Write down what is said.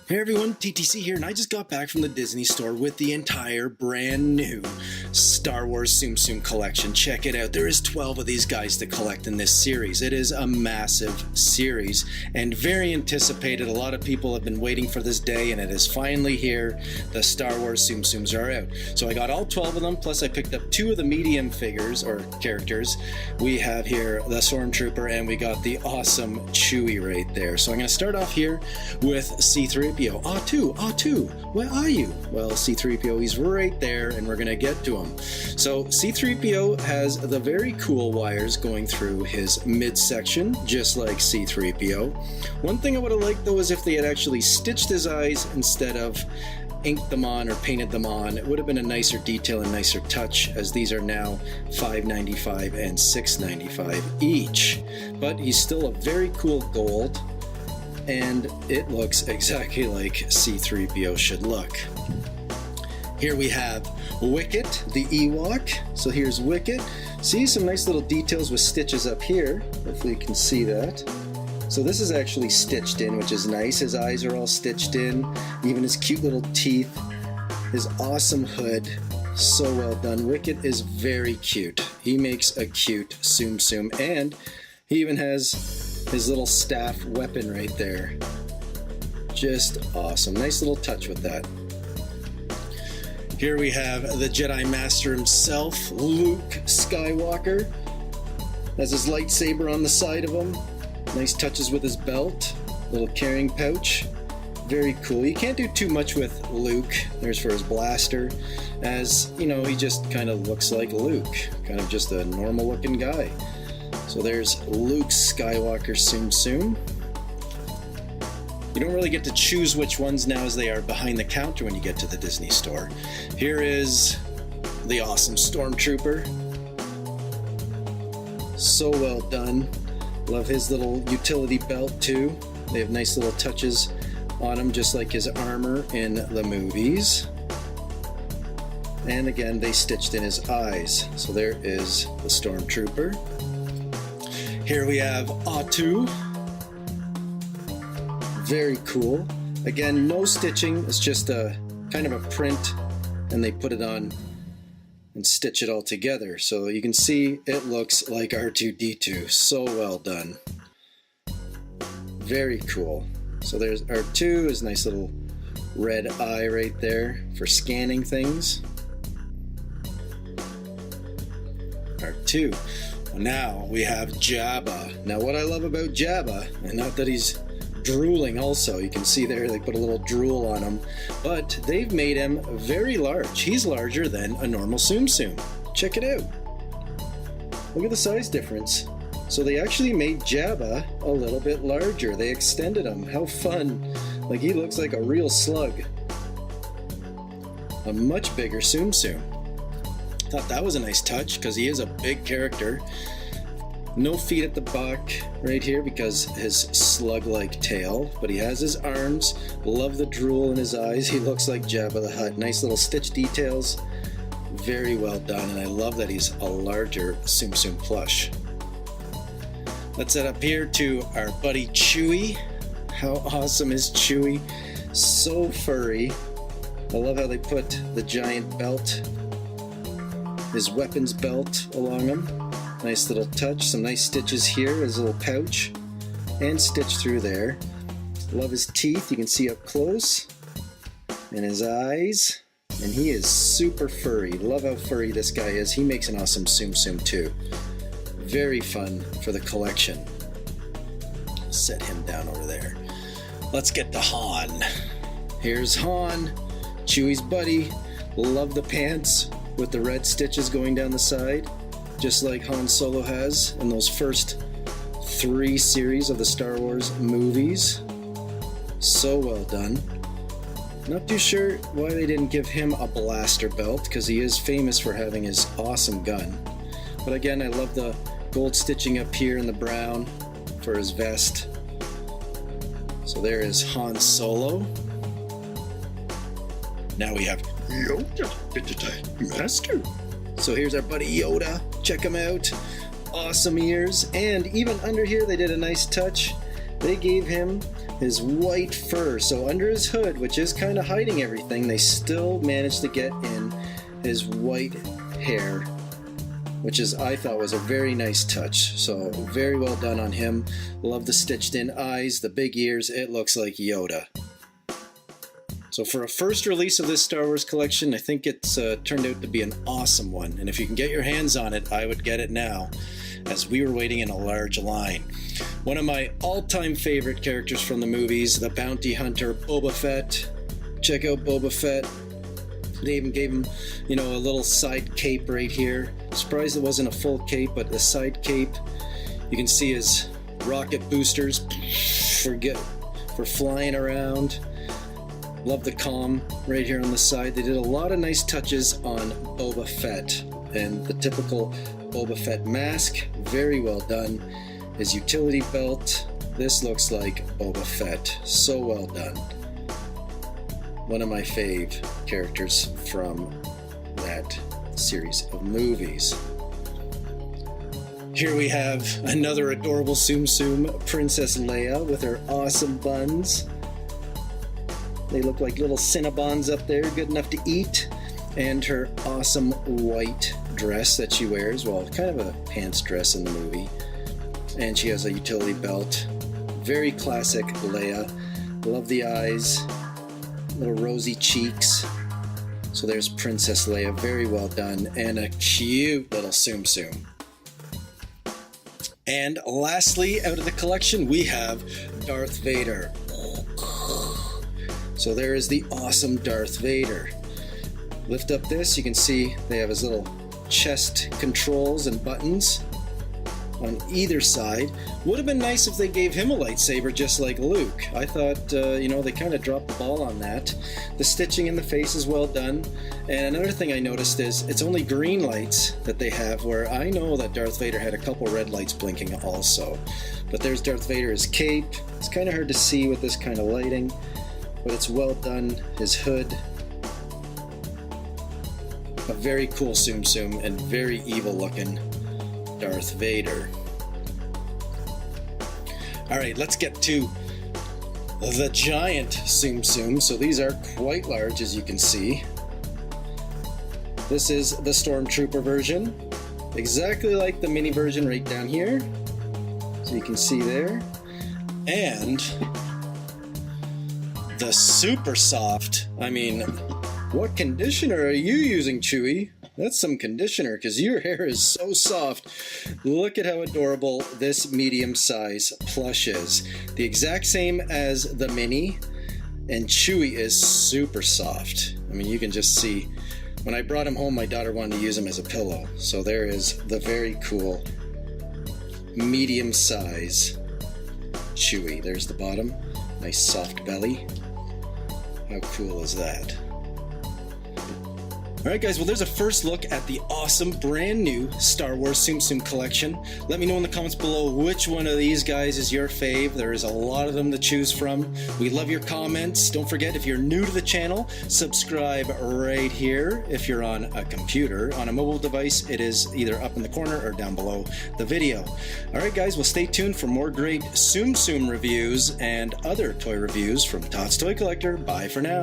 Hey everyone, TTC here, and I just got back from the Disney store with the entire brand new Star Wars Tsum collection. Check it out. There is 12 of these guys to collect in this series. It is a massive series and very anticipated. A lot of people have been waiting for this day, and it is finally here. The Star Wars Tsums are out. So I got all 12 of them, plus I picked up 2 of the medium figures or characters. We have here the Stormtrooper, and we got the awesome Chewie right there. So I'm going to start off here with C3PO. Ah2, where are you? Well, C3PO, he's right there, and we're gonna get to him. So C3PO has the very cool wires going through his midsection, just like C3PO. One thing I would have liked though is if they had actually stitched his eyes instead of inked them on or painted them on. It would have been a nicer detail and nicer touch, as these are now $5.95 and $6.95 each. But he's still a very cool gold, and it looks exactly like C3PO should look. Here we have Wicket, the Ewok. So here's Wicket. See some nice little details with stitches up here. Hopefully you can see that. So this is actually stitched in, which is nice. His eyes are all stitched in, even his cute little teeth, his awesome hood. So well done. Wicket is very cute. He makes a cute Tsum, and he even has his little staff weapon right there. Just awesome. Nice little touch with that. Here we have the Jedi Master himself, Luke Skywalker. Has his lightsaber on the side of him. Nice touches with his belt. Little carrying pouch. Very cool. You can't do too much with Luke. There's for his blaster. As, you know, he just kind of looks like Luke. Kind of just a normal looking guy. So there's Luke Skywalker Tsum. You don't really get to choose which ones now, as they are behind the counter when you get to the Disney store. Here is the awesome Stormtrooper. So well done. Love his little utility belt too. They have nice little touches on him, just like his armor in the movies. And again, they stitched in his eyes. So there is the Stormtrooper. Here we have A2. Very cool. Again, no stitching. It's just a kind of a print, and they put it on and stitch it all together. So you can see it looks like R2-D2. So well done. Very cool. So there's R2, his nice little red eye right there for scanning things. R2. Now we have Jabba. Now what I love about Jabba, and not that he's drooling also, you can see there they put a little drool on him, but they've made him very large. He's larger than a normal Tsum. Check it out. Look at the size difference. So they actually made Jabba a little bit larger. They extended him. How fun. Like, he looks like a real slug. A much bigger Tsum. Thought that was a nice touch, because he is a big character. No feet at the back right here because his slug-like tail, but he has his arms. Love the drool in his eyes. He looks like Jabba the Hutt. Nice little stitch details. Very well done, and I love that he's a larger Tsum plush. Let's head up here to our buddy Chewie. How awesome is Chewie? So furry. I love how they put the giant belt, his weapons belt, along him. Nice little touch. Some nice stitches here, his little pouch, and stitch through there. Love his teeth, you can see up close, and his eyes, and he is super furry. Love how furry this guy is. He makes an awesome Tsum too. Very fun for the collection. Set him down over there. Let's get to Han. Here's Han, Chewie's buddy. Love the pants with the red stitches going down the side, just like Han Solo has in those first 3 series of the Star Wars movies. So well done. Not too sure why they didn't give him a blaster belt, because he is famous for having his awesome gun. But again, I love the gold stitching up here in the brown for his vest. So there is Han Solo. Now we have Yoda, Master. So here's our buddy Yoda. Check him out. Awesome ears. And even under here they did a nice touch. They gave him his white fur. So under his hood, which is kind of hiding everything, they still managed to get in his white hair, which is, I thought, was a very nice touch. So very well done on him. Love the stitched in eyes, the big ears. It looks like Yoda. So for a first release of this Star Wars collection, I think it's turned out to be an awesome one. And if you can get your hands on it, I would get it now, as we were waiting in a large line. One of my all-time favorite characters from the movies, the bounty hunter Boba Fett. Check out Boba Fett. They even gave him, you know, a little side cape right here. Surprised it wasn't a full cape, but the side cape. You can see his rocket boosters for flying around. Love the comm right here on the side. They did a lot of nice touches on Boba Fett, and the typical Boba Fett mask, very well done. His utility belt, this looks like Boba Fett, so well done. One of my fave characters from that series of movies. Here we have another adorable Tsum Tsum, Princess Leia, with her awesome buns. They look like little Cinnabons up there, good enough to eat. And her awesome white dress that she wears, well, kind of a pants dress in the movie. And she has a utility belt. Very classic Leia. Love the eyes, little rosy cheeks. So there's Princess Leia, very well done. And a cute little Tsum Tsum. And lastly, out of the collection, we have Darth Vader. So there is the awesome Darth Vader. Lift up this, you can see they have his little chest controls and buttons on either side. Would have been nice if they gave him a lightsaber just like Luke. I thought, you know, they kind of dropped the ball on that. The stitching in the face is well done. And another thing I noticed is it's only green lights that they have, where I know that Darth Vader had a couple red lights blinking also. But there's Darth Vader, his cape. It's kind of hard to see with this kind of lighting, but it's well done. His hood. A very cool Tsum Tsum and very evil looking Darth Vader. Alright, let's get to the giant Tsum Tsum. So these are quite large, as you can see. This is the Stormtrooper version. Exactly like the mini version right down here. So you can see there. And the super soft, I mean, what conditioner are you using, Chewie? That's some conditioner, because your hair is so soft. Look at how adorable this medium size plush is. The exact same as the mini, and Chewie is super soft. I mean, you can just see. When I brought him home, my daughter wanted to use him as a pillow. So there is the very cool medium size Chewie. There's the bottom. Nice soft belly. How cool is that? Alright guys, well there's a first look at the awesome brand new Star Wars Tsum Tsum collection. Let me know in the comments below which one of these guys is your fave. There is a lot of them to choose from. We love your comments. Don't forget, if you're new to the channel, subscribe right here. If you're on a computer, on a mobile device, it is either up in the corner or down below the video. Alright guys, well stay tuned for more great Tsum Tsum reviews and other toy reviews from Tots Toy Collector. Bye for now.